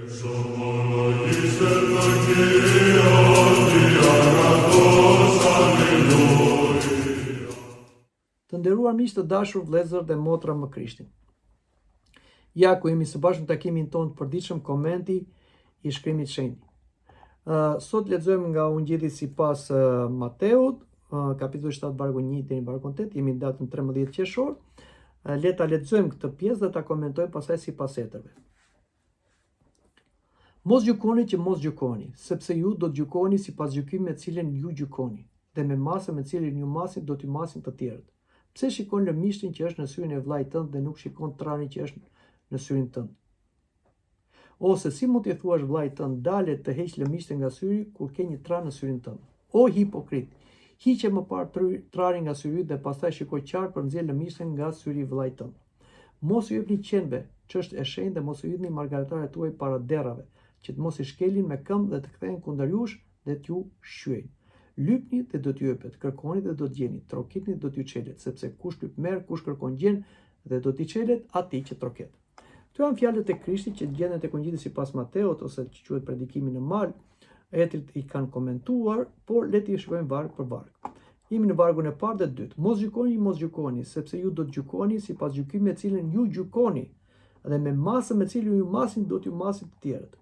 Të nderuar miq të dashur, vëllezër dhe motra më Krishtin. Ja ku jemi së bashku në takimin tonë të përditshëm, komenti i shkrimit shenjtë. Sot lexojmë nga Ungjilli sipas Mateut, kapitulli 7 vargu 1 deri në vargun 8, jemi në datën 13 qershor. Le ta lexojmë këtë pjesë dhe ta komentojmë pastaj sipas etërve. Mos gjykoni që mos gjykoni, sepse ju do të gjykoni sipas gjykimit me cilën ju gjykoni, dhe me masën me cilën ju masni do t'ju masin të tjerët. Pse shikon lëmishtin që është në syrin e vllait tënd dhe nuk shikon tranin që është në syrin tënd? Ose si mund t'i thuash vllait tënd, dale të heq lëmishtin nga syri kur ke një tran në syrin tënd? O hipokrit, hiqe më parë trarin nga syri dhe pastaj shiko qartë për nxjerr lëmishtin nga syri i vllait tënd. Mos u jepni qenve ç'është e shenjtë dhe mos u hidhni margaretaret tuaj para derrave, që të mos i shkelin me këmbë dhe të kthehen kundër jush dhe t'ju shqyejnë. Lypni dhe do t'ju jepet, kërkoni dhe do t'gjeni, trokitni dhe do t'ju çelet, sepse kush lyp merr, kush kërkon gjen dhe do t'i çelet atij që troket. Këto janë fjalët e Krishtit që gjenden tek Ungjilli sipas Mateut, ose që quhet predikimi në mal. Etrit i kanë komentuar, por le t'i shkojmë varg për varg. Jemi në vargun e parë dhe dytë. Mos gjykoni, sepse ju do të gjykoni sipas gjykimit me cilën ju gjykoni, dhe me masën me cilën ju masin do t'ju masin të tjerët.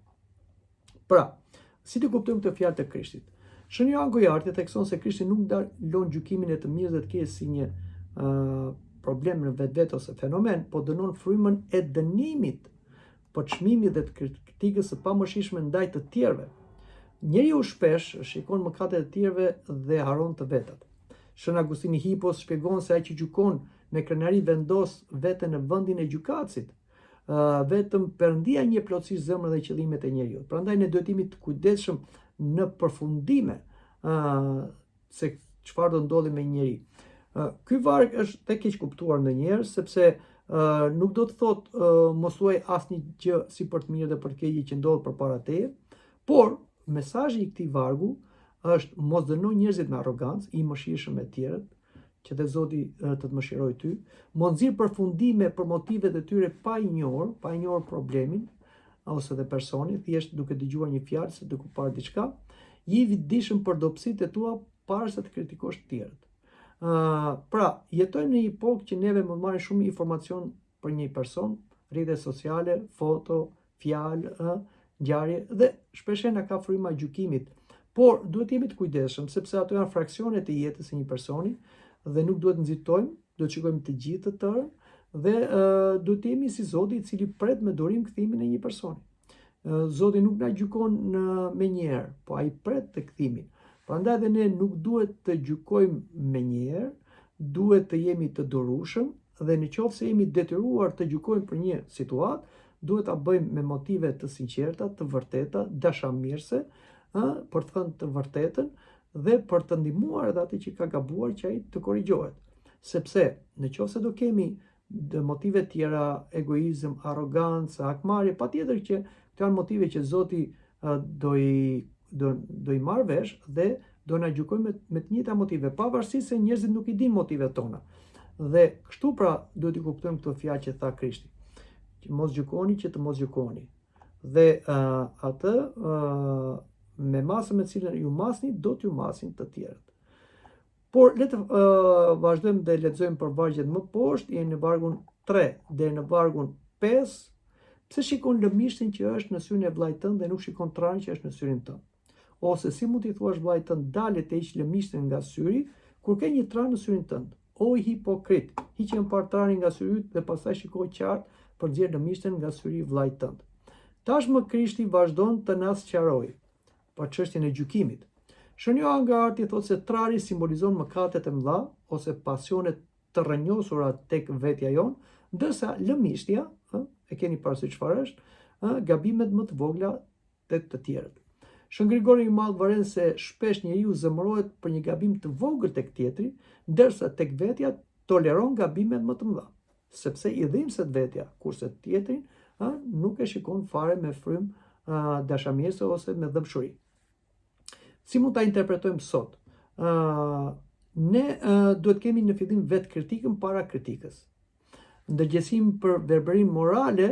Pra, si të kuptojmë këtë fjalë të Krishtit? Shën Johan Gojarti thekson se Krishti nuk lën gjykimin e të mirë dhe të keq si një problem në vetvete ose fenomen, po dënon frymën e dënimit, për çmimit dhe të kritikës së pamëshirshme ndaj të tjerëve. Njeriu shpesh shikon mëkatet e tjerëve dhe haron të vetat. Shën Agustini Hipos shpjegon se ai që gjykon me krenari vendos veten në vendin e gjykatësit. Vetëm Perëndia njeh plotësisht zemrën dhe qëllimet e njeriu. Prandaj ne duhet jemi të kujdesshëm në përfundime se çfarë do ndodhi me njeri. Ky varg është tek keq kuptuar ndonjëherë, sepse nuk do të thotë mos thuaj asnjë gjë si për të mirë dhe për të keqe që ndodh përpara teje, por mesazhi i këtij vargu është mos dëno njerëzit me arrogancë, i mëshirshëm me të tjerët, që dhe Zoti të mëshirojë ty, mos nxirr përfundime për motivet e tyre pa i njohur problemin ose dhe personi, thjesht duke dëgjuar një fjalë se duke parë diçka, je i vidishëm për dobësitë e tua para se të kritikosh të tjerët. Pra, jetojmë në një epokë që neve mund marrim shumë informacion për një person, rrjete sociale, foto, fjalë, ngjarje, dhe shpesh na ka fryma e gjykimit. Por duhet jemi të kujdesshëm, sepse ato janë fraksione të jetës së një personi dhe nuk duhet nxitojmë, duhet shikojmë të gjithë të tërën dhe duhet të jemi si Zoti i cili pret me durim kthimin e një personi. Zoti nuk na gjykon me njëherë, po ai pret të kthimin. Prandaj dhe ne nuk duhet të gjykojmë me njëherë, duhet të jemi të durueshëm dhe nëse jemi detyruar të gjykojmë për një situatë, duhet ta bëjmë me motive të sinqerta, të vërteta, dashamirëse, për të thënë të vërtetën dhe për të ndihmuar edhe atë që ka gabuar që ai të korrigjohet. Sepse nëse do kemi motive tjera, egoizëm, arrogancë, hakmarrje, patjetër që këto janë motive që Zoti do i marrë vesh dhe do na gjykojë me të njëjta motive, pavarësisht se njerëzit nuk i dinë motivet tona. Dhe kështu pra duhet i kuptojmë këtë fjalë që tha Krishti, që mos gjykoni që të mos gjykoni. Dhe atë me masën me cilën ju masni do t'ju masin të tjerët. Por le të vazhdojmë dhe lexojmë për vargjet më poshtë, jemi në vargun 3 deri në vargun 5. Pse shikon lëmishtin që është në syrin e vllait tënd dhe nuk shikon tranin që është në syrin tënd? Ose si mund t'i thuash vllait tënd, dale të heq lëmishtin nga syri kur ke një tran në syrin tënd? O hipokrit, hiqe më parë tranin nga syri yt dhe pastaj shiko qartë për nxjerr lëmishtin nga syri i vllait tënd. Tashmë Krishti vazhdon të na sqarojë për çështjen e gjykimit. Shën Johan Gojarti thotë se trari simbolizon mëkatet e mëdha ose pasionet të rrënjosura tek vetja jon, ndërsa lëmishtja, e keni parasysh çfarë është, gabimet më të vogla tek të tjerët. Shën Grigori i Madh vëren se shpesh njeriu zemërohet për një gabim të vogël tek tjetri, ndërsa tek vetja toleron gabimet më të mëdha, sepse i dhimbset vetja, kurse tjetrin nuk e shikon fare me frymë dashamirëse ose me dëmshuri. Si mund ta interpretojmë sot? Ne duhet kemi në fillim vetë kritikën para kritikës. Ndërgjegjësim për verbërim morale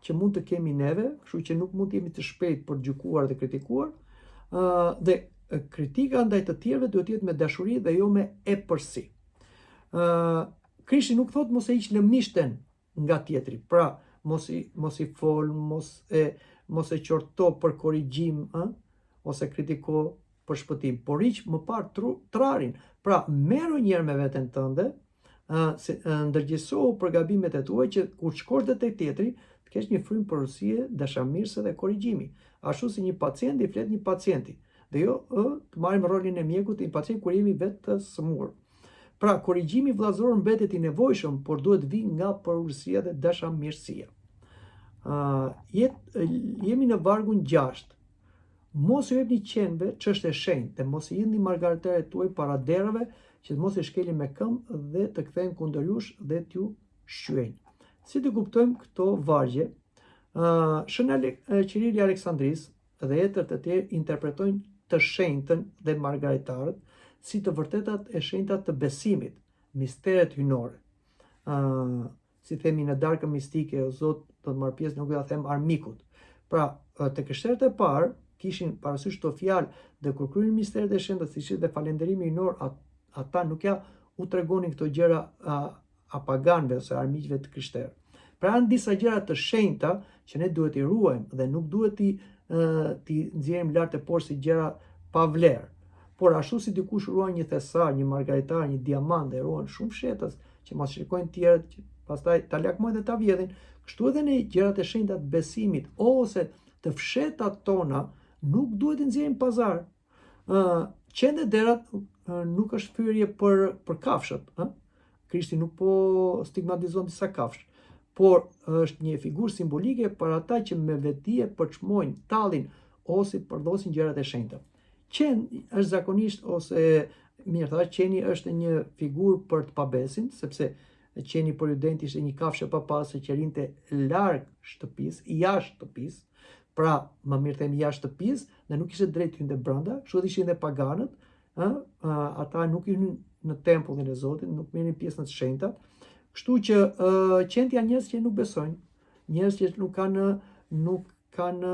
që mund të kemi neve, kështu që nuk mund të jemi të shpejt për gjykuar dhe kritikuar, dhe kritika ndaj të tjerëve duhet të jetë me dashuri dhe jo me epërsi. Krishti nuk thot mos e hiq lëmishten nga tjetri, pra mos i fol, mos e qorto për korrigjim, ose kritiko për shpëtim, por hiq më parë trarin. Pra merru një herë me veten tënde, ndërgjegjësohu për gabimet e tua që kur shkosh te tjetri të kesh një frymë porosie, dashamirëse dhe korrigjimi, ashtu si një pacient i flet një pacienti, dhe jo të marrim rolin e mjekut i pacient kur jemi vetë të sëmurë. Pra korrigjimi vllazëror mbetet i nevojshëm, por duhet vi nga porosia dhe dashamirësia. Jemi në vargun 6. Mos u jepni qenve çështje shenjtë dhe mos i jepni margaritëret tuaj para derave që të mos i shkelin me këmbë dhe të kthehen kundër jush dhe t'ju shqyejnë. Si të kuptojmë këto vargje, Shënjali Qirili Aleksandris dhe jetër të tjerë interpretojnë të shenjtën dhe margaritarët si të vërtetat e shenjta të besimit, misteret hynore. Si themi në darkën mistike, o Zot do të marr pjesë, nuk do ta them armikut. Pra, të krishterët e parë kishin parasysh këto fjalë dhe kur kryenin misteret e shenjta, siç ishte falënderimi hynor, ata nuk ja u tregonin këto gjëra paganëve ose armiqve të krishterë. Pra janë disa gjëra të shenjta që ne duhet i ruajmë dhe nuk duhet t'i nxjerrim lart e poshtë si gjëra pa vlerë. Por ashtu si dikush ruan një thesar, një margaritar, një diamant dhe ruan shumë fshetës që mos shikojnë tjerët, që pastaj ta lakmojnë dhe ta vjedhin, kështu edhe ne gjërat e shenjta të besimit ose të fshetat tona nuk duhet i nxjerrim pazar. Qende derat nuk është thyrje për kafshët, Krishti nuk po stigmatizon disa kafshë, por është një figurë simbolike për ata që me vetdije përçmojnë, tallin ose përdosin gjërat e shenjta. Qeni është zakonisht qeni është një figurë për të pabesin, sepse qeni për Judent ishte një kafshë e papastër që rinte larg shtëpisë, jashtë shtëpisë, pra më mirë themi jashtë shtëpisë, dhe nuk ishte drejt hynte brenda, kështu që ishin dhe paganët, ata nuk hynin në tempullin e Zotit, nuk merrin pjesë në të shenjtat. Kështu që qenët janë njerëz që nuk besojnë, njerëz që nuk kanë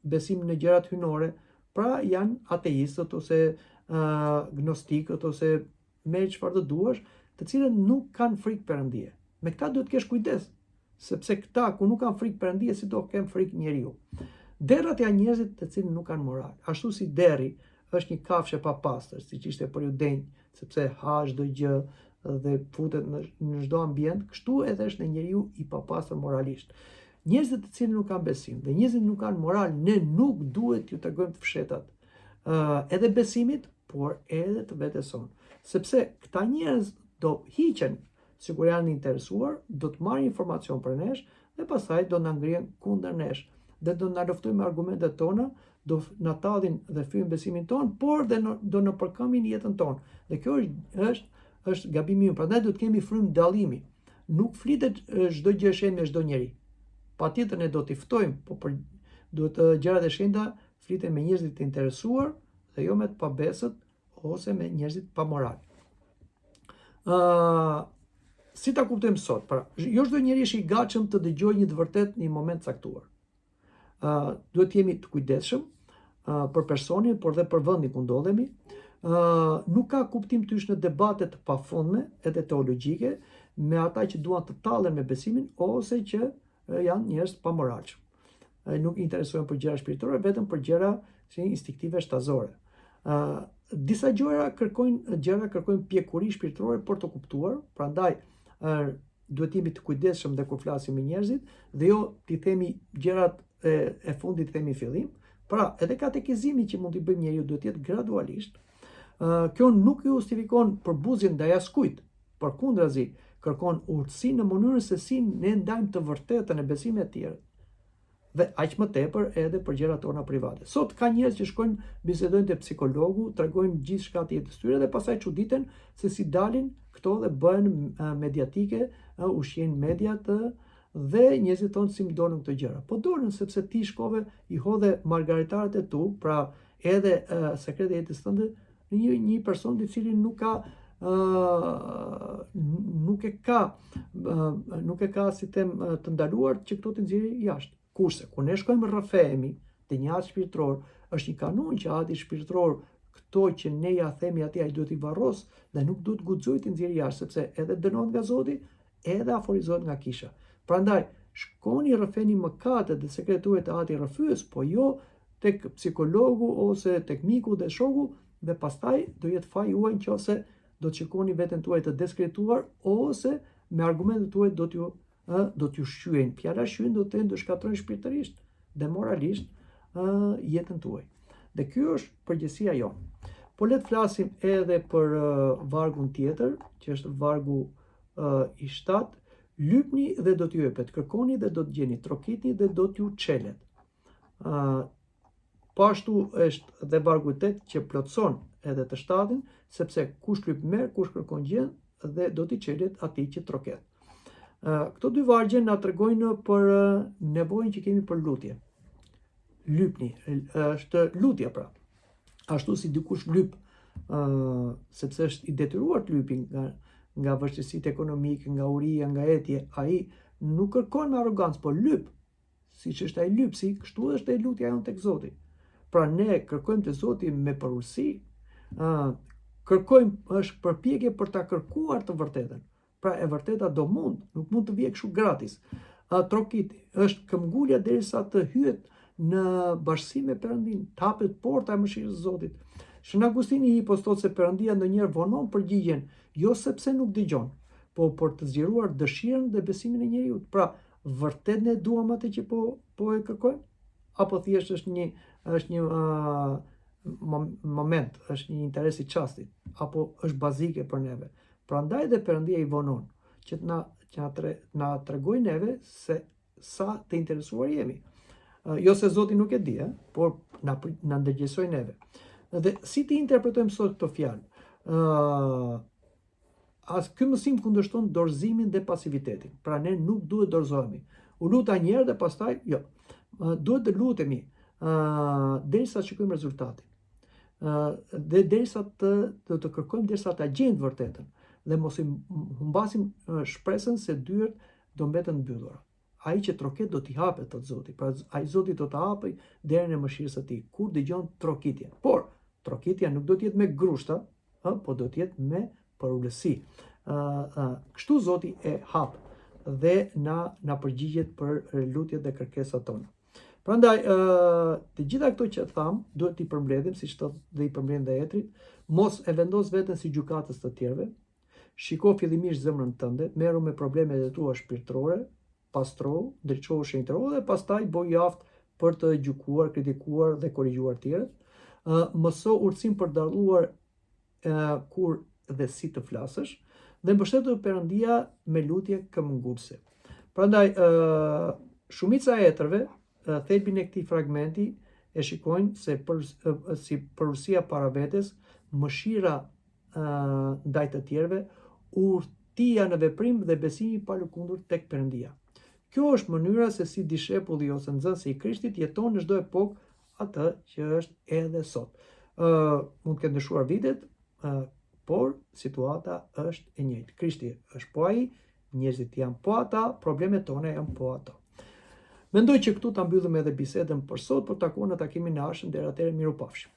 besim në gjërat hynore, pra janë ateistët ose gnostikët ose me çfarë të duash, të cilët nuk kanë frikë Perëndie. Me këta duhet të kesh kujdes, sepse këta ku nuk kanë frikë Perëndie, si do kenë frikë njeriu. Derrat janë njerëzit të cilët nuk kanë moral. Ashtu si deri është një kafshë e papastër, siç ishte për Judent, sepse ha çdo gjë dhe futet në çdo ambient, kështu edhe është në njeriu i papastër moralisht. Njerëzit të cilët nuk kanë besim dhe njerëzit nuk kanë moral, ne nuk duhet t'ju tregojmë të fshetat edhe besimit, por edhe të vetes sonë. Sepse këta njerëz do hiqen, sikur janë interesuar, do të marrin informacion për nesh dhe pastaj do na ngrihen kundër nesh dhe do na luftojnë me argumentet tona, do na tallin dhe fyjnë besimin ton, por dhe do na përkëmbin jetën tonë. Dhe kjo është gabimi ynë. Prandaj duhet kemi frymë dallimi. Nuk flitet çdo gjë e shenjtë me çdo njeri. Patjetër ne do t'i ftojmë, por duhet gjërat e shenjta fliten me njerëzit të interesuar dhe jo me të pabesët ose me njerëzit pa moral. Si ta kuptojmë sot? Pra, jo çdo njeri është i gatshëm të dëgjojë një të vërtetë në një moment caktuar. Duhet të jemi të kujdesshëm për personin, por dhe për vendin ku ndodhemi. Nuk ka kuptim të hysh në debate të pafundme edhe teologjike me ata që duan të tallen me besimin ose që janë njerëz pa moralshëm. Nuk interesohen për gjëra shpirtërore, vetëm për gjëra instiktive shtazore. Disa gjëra kërkojnë pjekuri shpirtërore për të kuptuar, prandaj duhet jemi të kujdesshëm dhe kur flasim me njerëzit dhe jo t'i themi gjërat e fundit themi fillim. Pra, edhe katekizimi që mund t'i bëjmë njeriu duhet jetë gradualisht. Kjo nuk justifikon përbuzjen ndaj askujt, përkundrazi kërkon urtësi në mënyrën se si ne ndajmë të vërtetën e besimit të tjerë. Dhe aq më tepër edhe për gjërat tona private. Sot ka njerëz që shkojnë bisedojnë te psikologu, tregojnë gjithçka të jetës tyre dhe pastaj çuditen se si dalin këto dhe bëhen mediatike, ushqejnë mediat dhe njerëzit thonë si më donën këto gjëra. Po donën sepse ti shkove i hodhe margaritarët e tu, pra edhe sekretet e jetës tënde, një person i cili nuk ka nuk e ka si them të ndaluar që këto të nxjerrë jashtë. Kurse kur ne shkojmë rrëfehemi te një atë shpirtëror, është një kanun që ati shpirtëror këto që ne ja themi atij ai duhet i varros dhe nuk duhet guxoj të nxjerrë jashtë, sepse edhe dënohet nga Zoti, edhe aforizohet nga kisha. Prandaj shkoni rrëfeni mëkatet dhe sekreturet e atij rrëfyes, po jo tek psikologu ose tek miku dhe shoku, dhe pastaj do jetë faji juaj nëse do të shikoni veten tuaj të deskretuar ose me argumentet tuaj do t'ju shqyen. Fjala shqyen do të do shkatrojnë shpirtërisht dhe moralisht jetën tuaj. Dhe ky është përgjegjësia jonë. Po le të flasim edhe për vargun tjetër, që është vargu i 7. Lypni dhe do t'ju jepet, kërkoni dhe do të gjeni, trokitni dhe do t'ju çelet. Po ashtu është dhe vargu 8 që plotson edhe të 7-in, sepse kush lyp merr, kush kërkon gjen dhe do t'i çelet atij që troket. Këto dy vargje na tregojnë për nevojën që kemi për lutje. Lypni është lutja pra. Ashtu si dikush lyp sepse është i detyruar të lypi nga vështirësitë ekonomike, nga uria, nga etje, ai nuk kërkon me arrogancë, po lyp. Siç është ai lypsi, kështu është ai lutja jonë tek Zoti. Pra ne kërkojmë te Zoti me përulësi, kërkojmë është përpjekje për ta kërkuar të vërtetën. Pra e vërteta do nuk mund të vijë kështu gratis. Trokiti është këmbgulja derisa të hyet në bashkësi me Perëndin, të hapet porta e mëshirës së Zotit. Shën Agustini i Hipos thotë se Perëndia ndonjëherë vonon përgjigjen, jo sepse nuk dëgjon, po për të zgjeruar dëshirën dhe besimin e njeriu. Pra, vërtet ne duam atë që po e kërkojmë, apo thjesht është një moment, është një interes i çastit, apo është bazike për neve. Prandaj dhe Perëndia i vonon që na tregojë neve se sa të interesuar jemi. Jo se Zoti nuk e di, por na ndërgjegjësoj neve. Dhe si të interpretojmë sot këto fjalë? Ky mësim kundërshton dorëzimin dhe pasivitetin. Pra ne nuk duhet dorëzohemi. U luta një herë dhe pastaj jo. Duhet të lutemi derisa të shikojmë rezultatin. Dhe derisa të kërkojmë derisa ta gjejmë vërtetën dhe mos i humbasim shpresën se dyert do mbeten mbyllura. Ai që troket do t'i hapet të Zoti. Pra ai Zoti do t'a hapë derën e mëshirës së tij kur dëgjon trokitjen. Por trokitja nuk do të jetë me grushta, po do të jetë me përulësi. Kështu Zoti e hap dhe na përgjigjet për lutjet dhe kërkesat tona. Prandaj të gjitha këto që tham duhet t'i përmbledhim, siç thotë dhe i përmbledh dhe Etrit, mos e vendos veten si gjykatës të tjerëve. Shiko fillimisht zemrën tënde, merru me problemet e tua shpirtërore, pastrohu, ndriçohu shenjtëro dhe pastaj bëj aftë për të gjykuar, kritikuar dhe korrigjuar tjerët. Mëso urtësinë për dalluar kur dhe si të flasësh dhe mbështetu Perëndia me lutje këmbëngulëse. Prandaj shumica e etërve thelbin e këtij fragmenti e shikojnë se si përulësia para vetes, mëshira ndaj të tjerëve, urtia në veprim dhe besimi pa lëkundur tek Perëndia. Kjo është mënyra se si dishepulli ose nxënësi i Krishtit jeton në çdo epokë atë që është edhe sot. Mund të ketë ndryshuar vitet, por situata është e njëjtë. Krishti është po ai, njerëzit janë po ata, problemet tona janë po ato. Mendoj që këtu ta mbyllim edhe bisedën për sot, por takuam në takimin e ardhshëm, deri atëherë mirupafshim.